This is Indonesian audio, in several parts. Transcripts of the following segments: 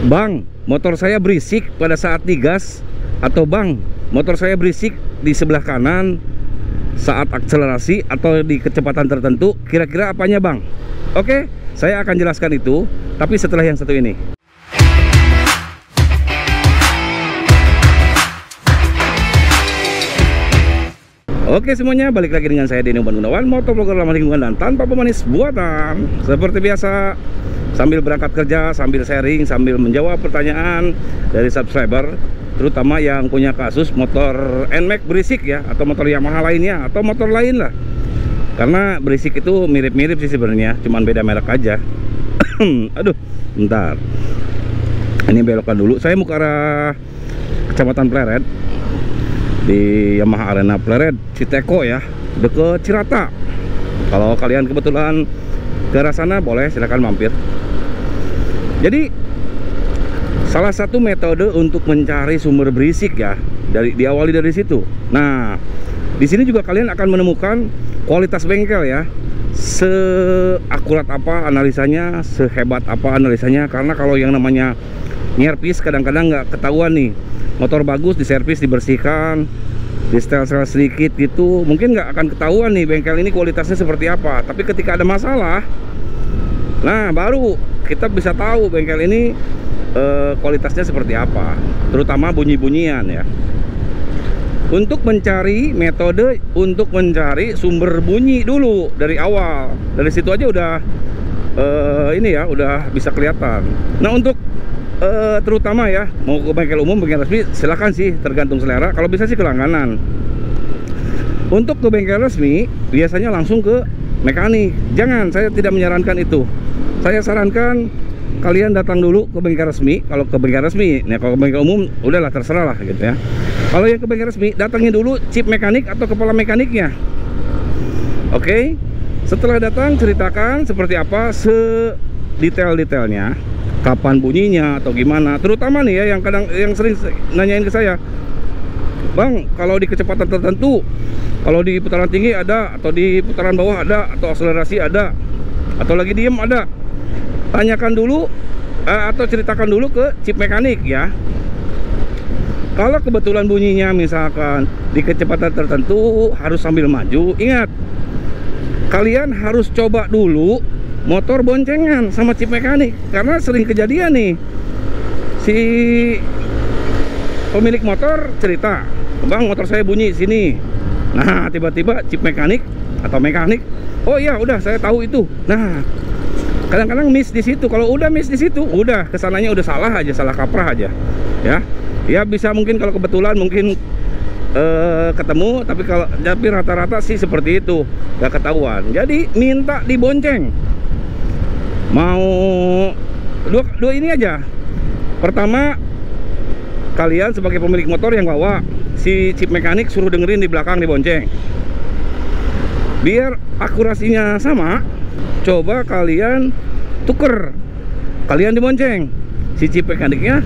Bang, motor saya berisik pada saat digas, atau bang, motor saya berisik di sebelah kanan saat akselerasi atau di kecepatan tertentu, kira-kira apanya bang? Oke, saya akan jelaskan itu, tapi setelah yang satu ini. Oke semuanya, balik lagi dengan saya Denny Gunawan, motovlogger ramah lingkungan dan tanpa pemanis buatan. Seperti biasa, sambil berangkat kerja, sambil sharing, sambil menjawab pertanyaan dari subscriber, terutama yang punya kasus motor NMAX berisik ya, atau motor Yamaha lainnya, atau motor lain lah. Karena berisik itu mirip-mirip sih sebenarnya, cuman beda merek aja. Aduh, bentar. Ini belokkan dulu. Saya mau ke arah Kecamatan Pleret, di Yamaha Arena Pleret, Citeko ya, deket Cirata. Kalau kalian kebetulan ke arah sana, boleh silakan mampir. Jadi salah satu metode untuk mencari sumber berisik ya, diawali dari situ. Nah, di sini juga kalian akan menemukan kualitas bengkel ya, seakurat apa analisanya, sehebat apa analisanya. Karena kalau yang namanya nyerpis kadang-kadang nggak ketahuan nih. Motor bagus diservis, dibersihkan, di setel-setel sedikit gitu, mungkin nggak akan ketahuan nih bengkel ini kualitasnya seperti apa. Tapi ketika ada masalah, nah baru kita bisa tahu bengkel ini kualitasnya seperti apa, terutama bunyi-bunyian ya. Untuk mencari metode untuk mencari sumber bunyi dulu dari awal, dari situ aja udah ini ya, udah bisa kelihatan. Nah untuk terutama ya, mau ke bengkel umum, bengkel resmi, silakan sih, tergantung selera. Kalau bisa sih ke langganan. Untuk ke bengkel resmi biasanya langsung ke mekanik. Jangan, saya tidak menyarankan itu. Saya sarankan kalian datang dulu ke bengkel resmi. Kalau ke bengkel resmi, nah kalau ke bengkel umum udahlah terserah lah gitu ya. Kalau yang ke bengkel resmi, datangin dulu chip mekanik atau kepala mekaniknya. Oke, setelah datang ceritakan seperti apa sedetail-detailnya, kapan bunyinya atau gimana. Terutama nih ya, yang sering nanyain ke saya, bang, kalau di kecepatan tertentu, kalau di putaran tinggi ada, atau di putaran bawah ada, atau akselerasi ada, atau lagi diem ada, tanyakan dulu atau ceritakan dulu ke chip mekanik ya. Kalau kebetulan bunyinya misalkan di kecepatan tertentu harus sambil maju, ingat, kalian harus coba dulu motor boncengan sama chip mekanik. Karena sering kejadian nih, si pemilik motor cerita, bang motor saya bunyi sini. Nah tiba-tiba chip mekanik atau mekanik, oh iya udah saya tahu itu. Nah kadang-kadang miss di situ. Kalau udah miss di situ, udah kesananya udah salah aja, salah kaprah aja ya. Ya bisa mungkin kalau kebetulan mungkin ketemu, tapi rata-rata sih seperti itu, gak ketahuan. Jadi minta dibonceng. Mau dua ini aja. Pertama, kalian sebagai pemilik motor yang bawa, si chip mekanik suruh dengerin di belakang dibonceng. Biar akurasinya sama, coba kalian tuker, kalian dibonceng, si chip mekaniknya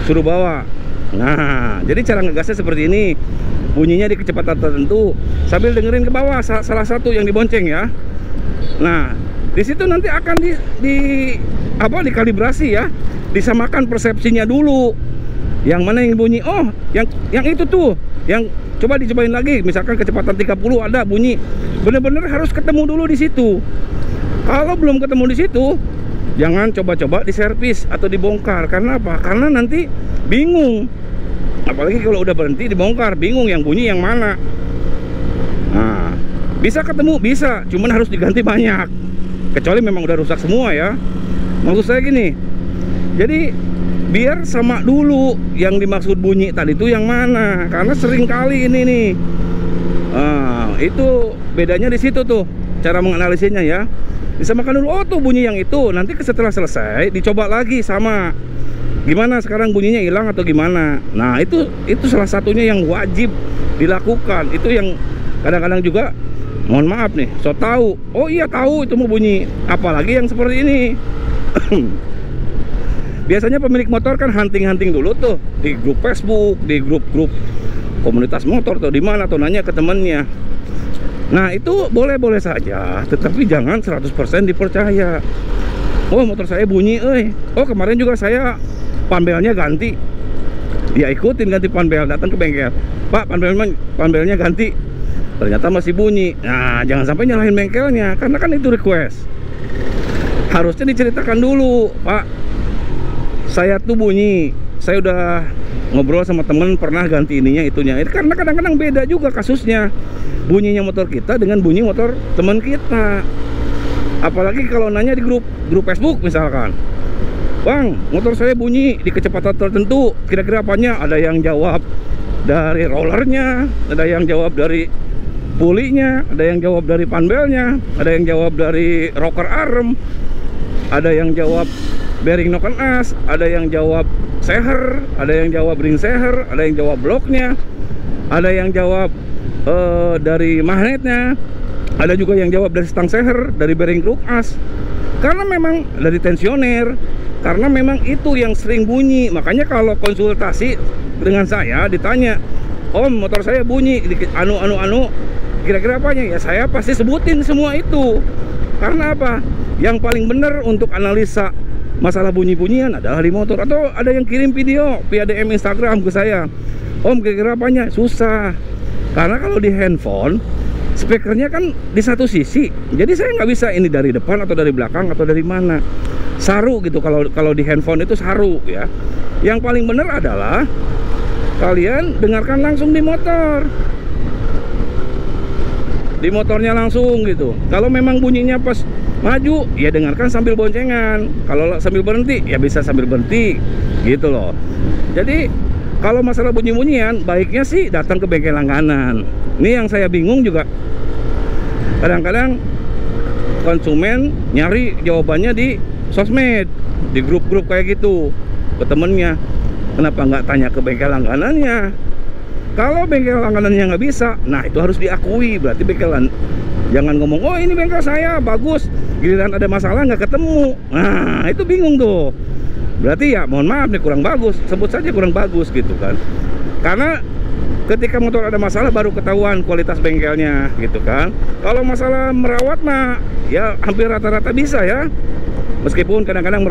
suruh bawa. Nah, jadi cara ngegasnya seperti ini. Bunyinya di kecepatan tertentu sambil dengerin ke bawah salah satu yang dibonceng ya. Nah, di situ nanti akan dikalibrasi ya, disamakan persepsinya dulu. Yang mana yang bunyi? Oh, yang itu tuh, yang coba dicobain lagi. Misalkan kecepatan 30 ada bunyi, bener-bener harus ketemu dulu di situ. Kalau belum ketemu di situ, jangan coba-coba diservis atau dibongkar. Karena apa? Karena nanti bingung. Apalagi kalau udah berhenti dibongkar, bingung yang bunyi yang mana. Nah, bisa ketemu, bisa, cuman harus diganti banyak. Kecuali memang udah rusak semua ya. Maksud saya gini, jadi biar sama dulu yang dimaksud bunyi tadi itu yang mana. Karena sering kali ini nih, itu bedanya di situ tuh, cara menganalisisnya ya. Disamakan dulu, oh tuh bunyi yang itu. Nanti setelah selesai dicoba lagi sama, gimana sekarang bunyinya hilang atau gimana. Nah itu salah satunya yang wajib dilakukan. Itu yang kadang-kadang juga, mohon maaf nih, so tahu, oh iya tahu itu mau bunyi, apalagi yang seperti ini. Biasanya pemilik motor kan hunting-hunting dulu tuh di grup Facebook, di grup-grup komunitas motor tuh, di mana tuh nanya ke temennya. Nah itu boleh-boleh saja, tetapi jangan 100% dipercaya. Oh motor saya bunyi, oh kemarin juga saya panbelnya ganti. Ya ikutin ganti panbel, datang ke bengkel, Pak panbelnya ganti, ternyata masih bunyi. Nah jangan sampai nyalahin bengkelnya, karena kan itu request. Harusnya diceritakan dulu, Pak saya tuh bunyi, saya udah ngobrol sama temen pernah ganti ininya itunya. Itu karena kadang-kadang beda juga kasusnya, bunyinya motor kita dengan bunyi motor teman kita. Apalagi kalau nanya di grup Facebook misalkan, Bang motor saya bunyi di kecepatan tertentu, kira-kira apanya? Ada yang jawab dari rollernya, ada yang jawab dari pulinya, ada yang jawab dari panbelnya, ada yang jawab dari rocker arm, ada yang jawab bearing noken as, ada yang jawab seher, ada yang jawab ring seher, ada yang jawab bloknya, ada yang jawab dari magnetnya, ada juga yang jawab dari stang seher, dari bearing kruk as. Karena memang dari tensioner, karena memang itu yang sering bunyi. Makanya kalau konsultasi dengan saya ditanya, Om motor saya bunyi anu kira-kira apanya? Ya saya pasti sebutin semua itu. Karena apa? Yang paling benar untuk analisa masalah bunyi-bunyian adalah di motor. Atau ada yang kirim video via DM Instagram ke saya, Om kira-kira apanya? Susah. Karena kalau di handphone speakernya kan di satu sisi, jadi saya nggak bisa ini dari depan atau dari belakang atau dari mana. Saru gitu, kalau di handphone itu saru ya. Yang paling benar adalah kalian dengarkan langsung di motor, di motornya langsung gitu. Kalau memang bunyinya pas maju ya dengarkan sambil boncengan, kalau sambil berhenti ya bisa sambil berhenti gitu loh. Jadi kalau masalah bunyi-bunyian baiknya sih datang ke bengkel langganan. Ini yang saya bingung juga, kadang-kadang konsumen nyari jawabannya di sosmed, di grup-grup kayak gitu ke temennya. Kenapa nggak tanya ke bengkel langganannya? Kalau bengkel langganannya nggak bisa, nah itu harus diakui. Berarti bengkelan jangan ngomong, oh ini bengkel saya bagus, giliran ada masalah nggak ketemu. Nah itu bingung tuh. Berarti ya mohon maaf nih kurang bagus, sebut saja kurang bagus gitu kan. Karena ketika motor ada masalah baru ketahuan kualitas bengkelnya gitu kan. Kalau masalah merawat mah ya hampir rata-rata bisa ya. Meskipun kadang-kadang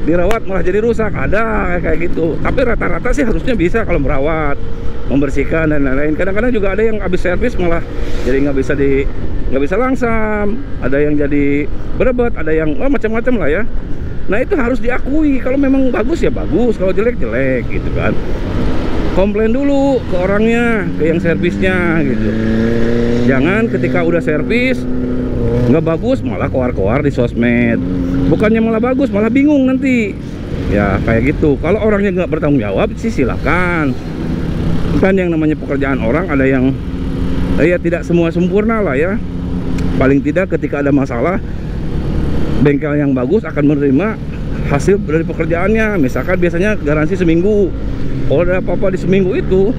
dirawat malah jadi rusak, ada kayak gitu. Tapi rata-rata sih harusnya bisa kalau merawat, membersihkan dan lain-lain. Kadang-kadang juga ada yang habis servis malah jadi nggak bisa langsam, ada yang jadi berebet, ada yang macam-macam lah ya. Nah itu harus diakui. Kalau memang bagus ya bagus, kalau jelek jelek gitu kan. Komplain dulu ke orangnya, ke yang servisnya gitu. Jangan ketika udah servis nggak bagus malah koar-koar di sosmed. Bukannya malah bagus, malah bingung nanti. Ya kayak gitu. Kalau orangnya nggak bertanggung jawab sih silakan. Kan yang namanya pekerjaan orang ada yang ya tidak semua sempurna lah ya. Paling tidak ketika ada masalah, bengkel yang bagus akan menerima hasil dari pekerjaannya. Misalkan biasanya garansi seminggu. Kalau ada apa-apa di seminggu itu,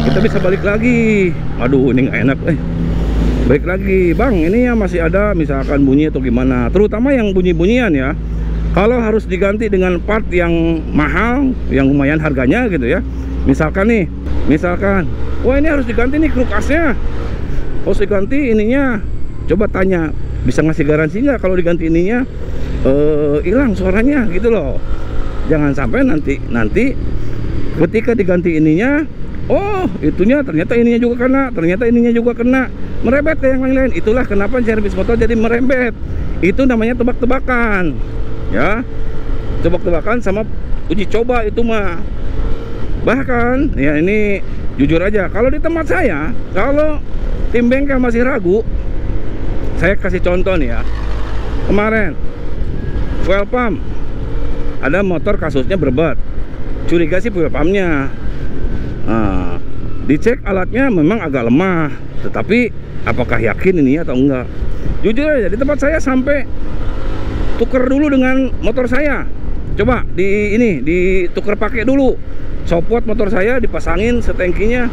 kita bisa balik lagi. Aduh ini nggak enak, balik lagi, Bang ini ya masih ada misalkan bunyi atau gimana. Terutama yang bunyi-bunyian ya. Kalau harus diganti dengan part yang mahal, yang lumayan harganya gitu ya. Misalkan wah ini harus diganti nih kruk asnya, harus diganti ininya. Coba tanya, bisa ngasih garansi nggak kalau diganti ininya hilang suaranya gitu loh. Jangan sampai nanti ketika diganti ininya, oh itunya ternyata ininya juga kena, ternyata ininya juga kena, merebet ke yang lain-lain. Itulah kenapa servis motor jadi merembet. Itu namanya tebak-tebakan ya, tebak-tebakan sama uji coba itu mah. Bahkan ya ini jujur aja, kalau di tempat saya, kalau tim bengkel masih ragu, saya kasih contoh nih ya. Kemarin fuel pump, ada motor kasusnya berebet, curiga sih fuel pumpnya. Nah, dicek alatnya memang agak lemah, tetapi apakah yakin ini atau enggak? Jujur aja di tempat saya sampai tuker dulu dengan motor saya. Coba ditukar pakai dulu. Sopot motor saya dipasangin setengkinya.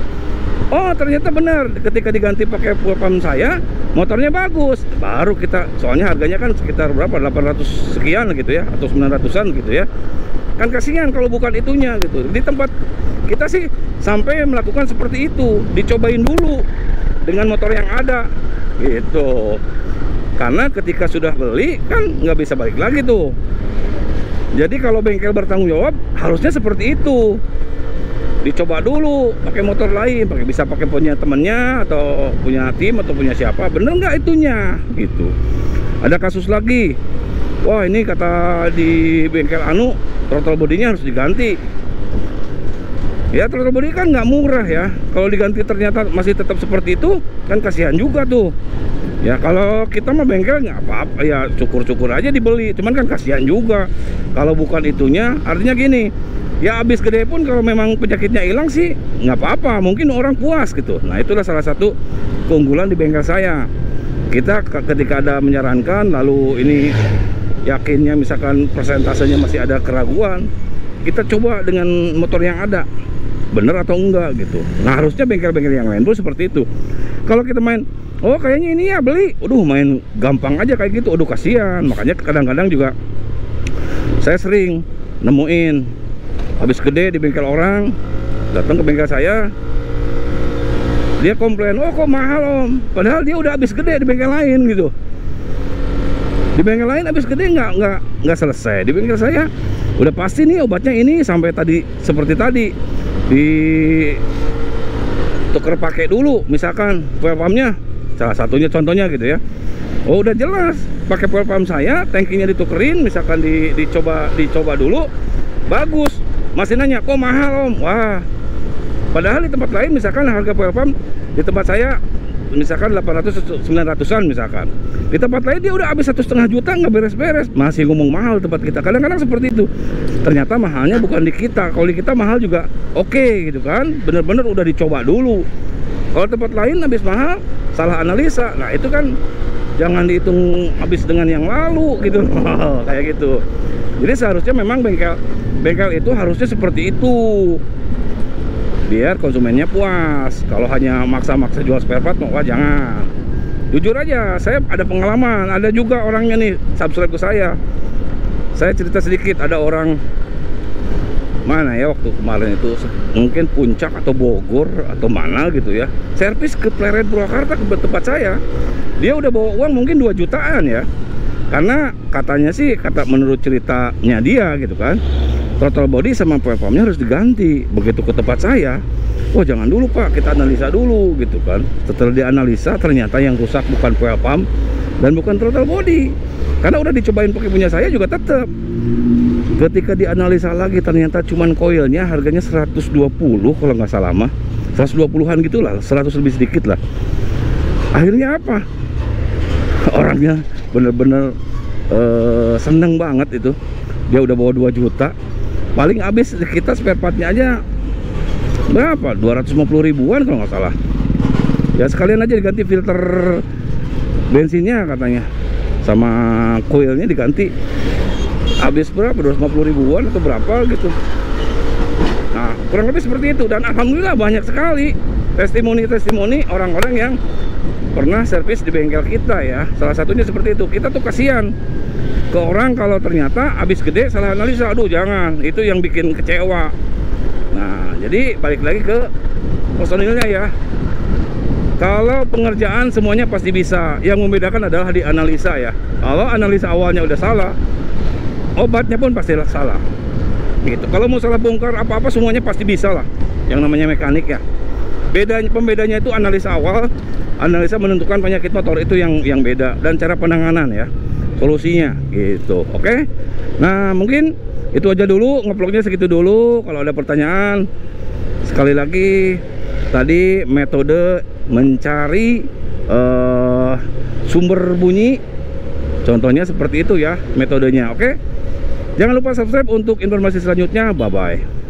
Oh ternyata benar, ketika diganti pakai fuel pump saya, motornya bagus. Baru kita, soalnya harganya kan sekitar berapa, 800 sekian gitu ya, atau 900an gitu ya. Kan kasihan kalau bukan itunya gitu. Di tempat kita sih sampai melakukan seperti itu, dicobain dulu dengan motor yang ada gitu. Karena ketika sudah beli kan nggak bisa balik lagi tuh. Jadi kalau bengkel bertanggung jawab harusnya seperti itu. Dicoba dulu pakai motor lain, bisa pakai punya temennya atau punya tim atau punya siapa, bener nggak itunya gitu. Ada kasus lagi, wah ini kata di bengkel anu throttle bodinya harus diganti. Ya throttle body kan nggak murah ya, kalau diganti ternyata masih tetap seperti itu kan kasihan juga tuh. Ya kalau kita mah bengkel nggak apa-apa ya, cukur-cukur aja dibeli, cuman kan kasihan juga kalau bukan itunya. Artinya gini, ya habis gede pun kalau memang penyakitnya hilang sih nggak apa-apa, mungkin orang puas gitu. Nah itulah salah satu keunggulan di bengkel saya. Kita ketika ada menyarankan lalu ini yakinnya misalkan persentasenya masih ada keraguan, kita coba dengan motor yang ada bener atau enggak gitu. Nah harusnya bengkel-bengkel yang lain pun seperti itu. Kalau kita main, oh kayaknya ini ya beli, aduh main gampang aja kayak gitu, aduh kasihan. Makanya kadang-kadang juga saya sering nemuin habis gede di bengkel orang, datang ke bengkel saya, dia komplain, oh kok mahal om, padahal dia udah habis gede di bengkel lain gitu. Di bengkel lain habis gede nggak selesai, di bengkel saya udah pasti nih obatnya ini sampai tadi seperti tadi di tuker pakai dulu, misalkan fuel pumpnya salah satunya contohnya gitu ya. Oh udah jelas pakai fuel pump saya, tankinya ditukerin, misalkan dicoba dulu bagus. Masih nanya, kok mahal om? Wah, padahal di tempat lain misalkan harga fuel pump di tempat saya misalkan 800-900an misalkan. Di tempat lain dia udah habis 1,5 juta nggak beres-beres, masih ngomong mahal tempat kita. Kadang-kadang seperti itu. Ternyata mahalnya bukan di kita. Kalau di kita mahal juga oke gitu kan. Bener-bener udah dicoba dulu. Kalau tempat lain habis mahal, salah analisa. Nah itu kan jangan dihitung habis dengan yang lalu gitu. Kayak gitu. Jadi seharusnya memang bengkel itu harusnya seperti itu, biar konsumennya puas. Kalau hanya maksa-maksa jual spare part, wah jangan. Jujur aja, saya ada pengalaman. Ada juga orangnya nih subscribe ke saya. Saya cerita sedikit, ada orang mana ya waktu kemarin itu, mungkin Puncak atau Bogor atau mana gitu ya, servis ke Pleret Purwakarta ke tempat saya. Dia udah bawa uang mungkin 2 jutaan ya, karena katanya sih, menurut ceritanya dia gitu kan, throttle body sama fuel pumpnya harus diganti. Begitu ke tempat saya, oh jangan dulu pak, kita analisa dulu gitu kan. Setelah dianalisa ternyata yang rusak bukan fuel pump dan bukan throttle body, karena udah dicobain pakai punya saya juga tetap. Ketika dianalisa lagi ternyata cuman koilnya harganya 120 kalau nggak salah mah, 120-an gitulah, 100 lebih sedikit lah. Akhirnya apa? Orangnya bener-bener seneng banget itu. Dia udah bawa 2 juta. Paling habis kita spare partnya aja berapa? 250 ribuan kalau nggak salah. Ya sekalian aja diganti filter bensinnya katanya, sama koilnya diganti. Habis berapa? 250 ribuan atau berapa gitu. Nah kurang lebih seperti itu. Dan alhamdulillah banyak sekali testimoni orang-orang yang pernah servis di bengkel kita ya. Salah satunya seperti itu. Kita tuh kasihan ke orang kalau ternyata habis gede salah analisa. Aduh jangan, itu yang bikin kecewa. Nah jadi balik lagi ke personilnya ya. Kalau pengerjaan semuanya pasti bisa, yang membedakan adalah di analisa ya. Kalau analisa awalnya udah salah, obatnya pun pasti salah gitu. Kalau mau salah bongkar apa-apa semuanya pasti bisa lah, yang namanya mekanik ya. Pembedanya itu analisa awal, analisa menentukan penyakit motor, itu yang beda, dan cara penanganan ya, solusinya gitu. Oke. Nah mungkin itu aja dulu, ngevlognya segitu dulu. Kalau ada pertanyaan, sekali lagi tadi metode mencari sumber bunyi, contohnya seperti itu ya metodenya. Oke, jangan lupa subscribe untuk informasi selanjutnya. Bye bye.